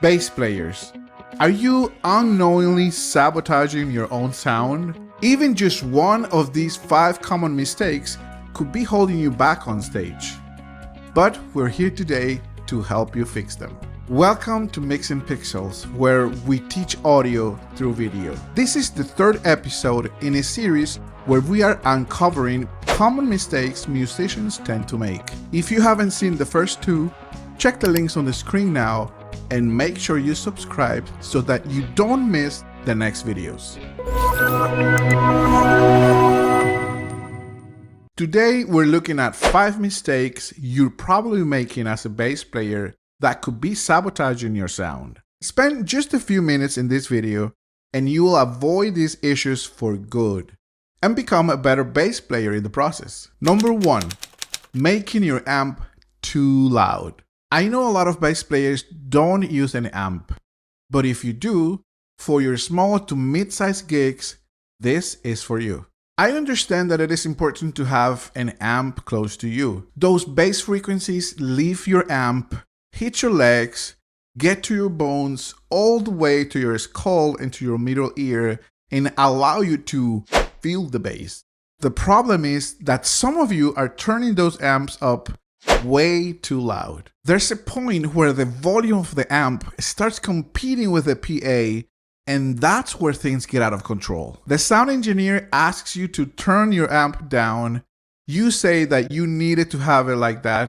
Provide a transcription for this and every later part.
Bass players, are you unknowingly sabotaging your own sound? Even just one of these 5 common mistakes could be holding you back on stage. But we're here today to help you fix them. Welcome to Mixing Pixels, where we teach audio through video. This is the 3rd episode in a series where we are uncovering common mistakes musicians tend to make. If you haven't seen the first 2, check the links on the screen now and make sure you subscribe so that you don't miss the next videos. Today we're looking at 5 mistakes you're probably making as a bass player that could be sabotaging your sound. Spend just a few minutes in this video and you will avoid these issues for good and become a better bass player in the process. Number 1, making your amp too loud. I know a lot of bass players don't use an amp, but if you do, for your small to mid-sized gigs, this is for you. I understand that it is important to have an amp close to you. Those bass frequencies leave your amp, hit your legs, get to your bones, all the way to your skull and to your middle ear, and allow you to feel the bass. The problem is that some of you are turning those amps up way too loud. There's a point where the volume of the amp starts competing with the PA, and that's where things get out of control. The sound engineer asks you to turn your amp down. You say that you needed to have it like that,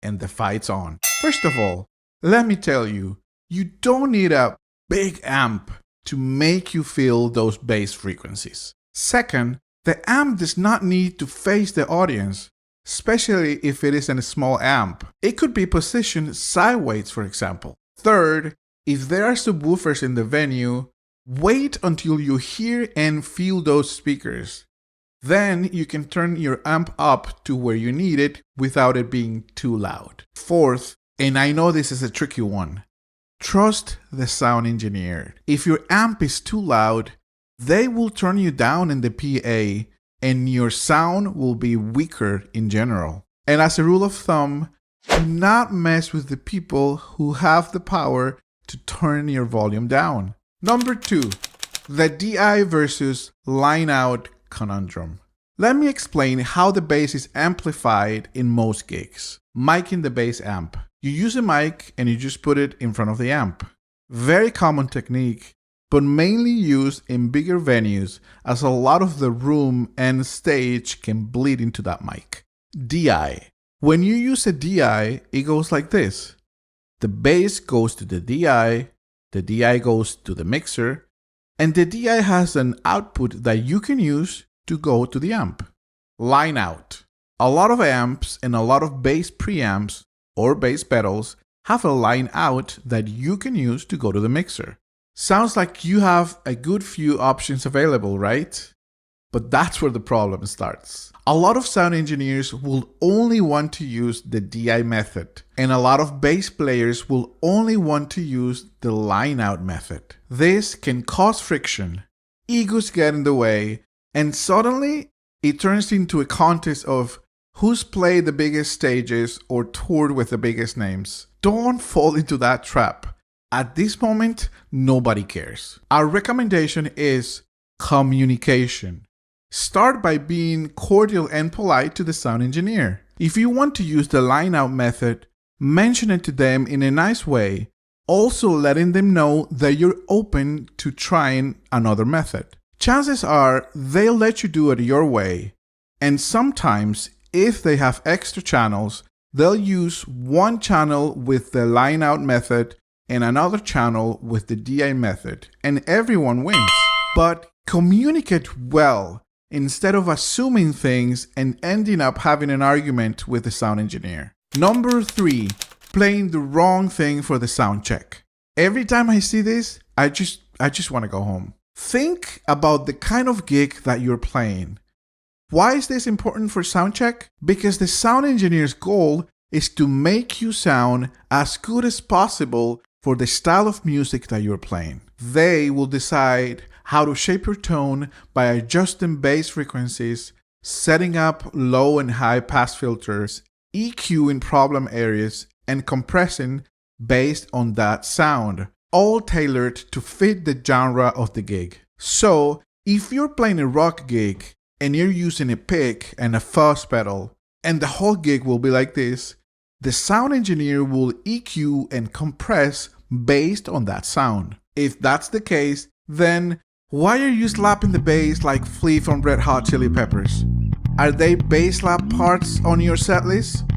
and the fight's on. First of all, let me tell you, you don't need a big amp to make you feel those bass frequencies. Second, the amp does not need to face the audience, especially if it is in a small amp. It could be positioned sideways, for example. Third, if there are subwoofers in the venue, wait until you hear and feel those speakers. Then you can turn your amp up to where you need it without it being too loud. Fourth, and I know this is a tricky one, trust the sound engineer. If your amp is too loud, they will turn you down in the PA and your sound will be weaker in general. And as a rule of thumb, do not mess with the people who have the power to turn your volume down. Number 2, the DI versus line out conundrum. Let me explain how the bass is amplified in most gigs. Mic in the bass amp. You use a mic and you just put it in front of the amp. Very common technique, but mainly used in bigger venues as a lot of the room and stage can bleed into that mic. DI. When you use a DI, it goes like this. The bass goes to the DI goes to the mixer, and the DI has an output that you can use to go to the amp. Line out. A lot of amps and a lot of bass preamps or bass pedals have a line out that you can use to go to the mixer. Sounds like you have a good few options available, right? But that's where the problem starts. A lot of sound engineers will only want to use the DI method, and a lot of bass players will only want to use the line out method. This can cause friction, egos get in the way, and suddenly it turns into a contest of who's played the biggest stages or toured with the biggest names. Don't fall into that trap. At this moment, nobody cares. Our recommendation is communication. Start by being cordial and polite to the sound engineer. If you want to use the line out method, mention it to them in a nice way, also letting them know that you're open to trying another method. Chances are they'll let you do it your way, and sometimes if they have extra channels, they'll use one channel with the line out method and another channel with the DI method, and everyone wins. But communicate well instead of assuming things and ending up having an argument with the sound engineer. Number 3, playing the wrong thing for the sound check. Every time I see this, I just want to go home. Think about the kind of gig that you're playing. Why is this important for sound check? Because the sound engineer's goal is to make you sound as good as possible for the style of music that you're playing. They will decide how to shape your tone by adjusting bass frequencies, setting up low and high pass filters, EQ in problem areas, and compressing based on that sound. all tailored to fit the genre of the gig. So if you're playing a rock gig and you're using a pick and a fuzz pedal, and the whole gig will be like this, the sound engineer will EQ and compress based on that sound. If that's the case, then why are you slapping the bass like Flea from Red Hot Chili Peppers? Are they bass slap parts on your setlist?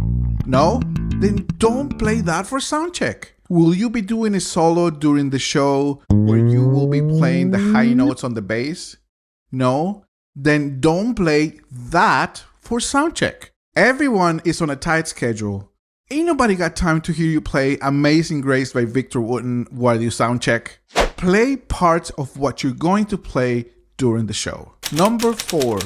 No? Then don't play that for soundcheck. Will you be doing a solo during the show where you will be playing the high notes on the bass? No? Then don't play that for soundcheck. Everyone is on a tight schedule. Ain't nobody got time to hear you play Amazing Grace by Victor Wooten while you soundcheck. Play parts of what you're going to play during the show. Number 4,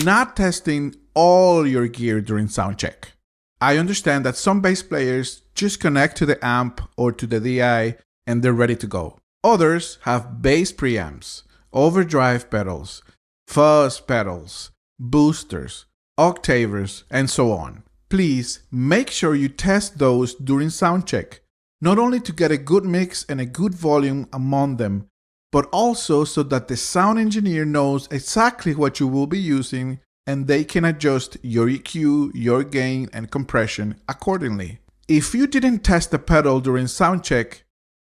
not testing all your gear during soundcheck. I understand that some bass players just connect to the amp or to the DI and they're ready to go. Others have bass preamps, overdrive pedals, fuzz pedals, boosters, octavers, and so on. Please make sure you test those during soundcheck, not only to get a good mix and a good volume among them, but also so that the sound engineer knows exactly what you will be using and they can adjust your EQ, your gain, and compression accordingly. If you didn't test the pedal during soundcheck,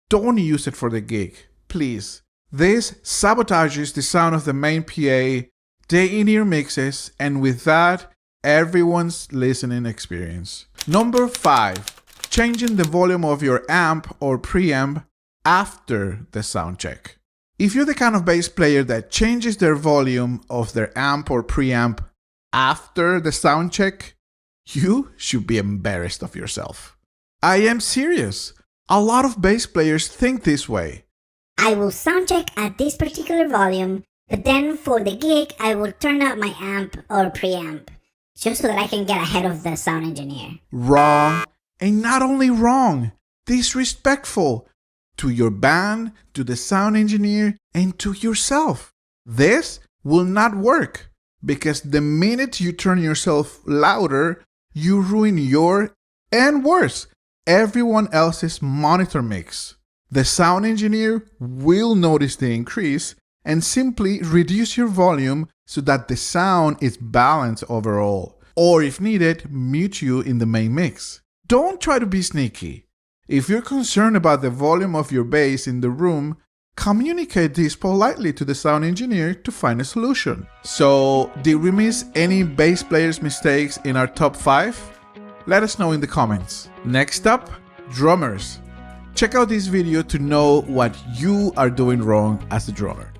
don't use it for the gig, please. This sabotages the sound of the main PA, the in-ear mixes, and with that, everyone's listening experience. Number 5, changing the volume of your amp or preamp after the soundcheck. If you're the kind of bass player that changes their volume of their amp or preamp after the soundcheck, you should be embarrassed of yourself. I am serious. A lot of bass players think this way. I will soundcheck at this particular volume, but then for the gig, I will turn up my amp or preamp, just so that I can get ahead of the sound engineer. Wrong. And not only wrong, disrespectful to your band, to the sound engineer, and to yourself. This will not work because the minute you turn yourself louder, you ruin your, and worse, everyone else's monitor mix. The sound engineer will notice the increase and simply reduce your volume so that the sound is balanced overall. Or if needed, mute you in the main mix. Don't try to be sneaky. If you're concerned about the volume of your bass in the room, communicate this politely to the sound engineer to find a solution. So, did we miss any bass players' mistakes in our top 5? Let us know in the comments. Next up, drummers. Check out this video to know what you are doing wrong as a drummer.